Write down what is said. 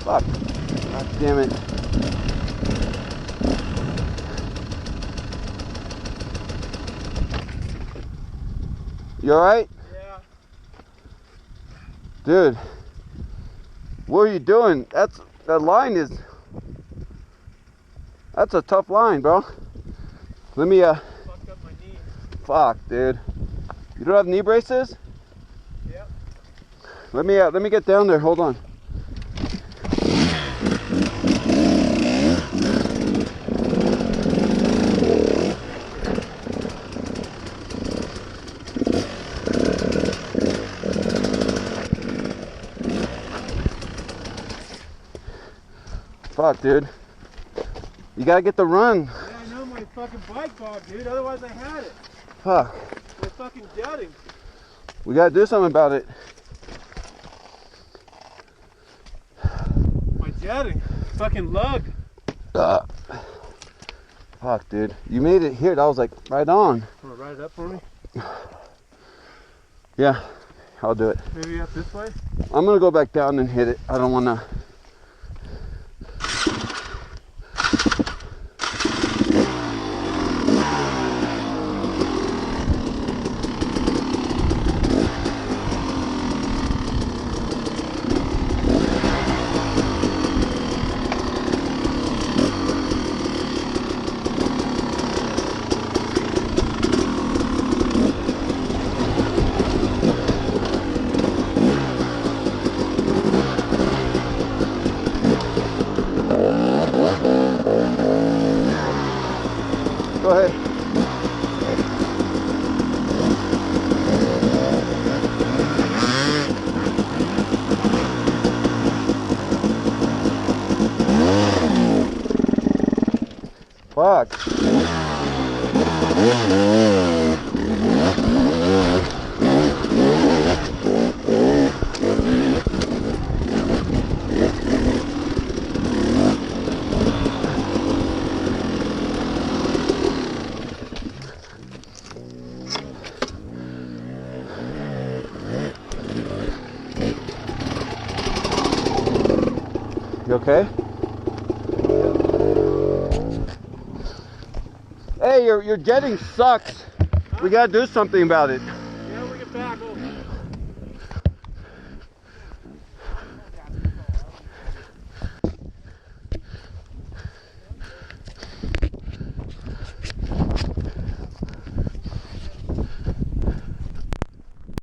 Fuck. God damn it. You alright? Yeah. Dude. What are you doing? That line is... That's a tough line, bro. Let me, Fucked up my knee. Fuck, dude. You don't have knee braces? Yep. Let me get down there. Hold on. Fuck, dude. You gotta get the run. Yeah, I know my fucking bike bogged, dude. Otherwise I had it. Fuck. My fucking jetting. We gotta do something about it. My jetting. Fucking lug. Fuck, dude. You made it here. That was like right on. Wanna ride it up for me? Yeah, I'll do it. Maybe up this way? I'm gonna go back down and hit it. I don't wanna. Go ahead. Fuck. You okay? Hey, your jetting sucks. We gotta do something about it.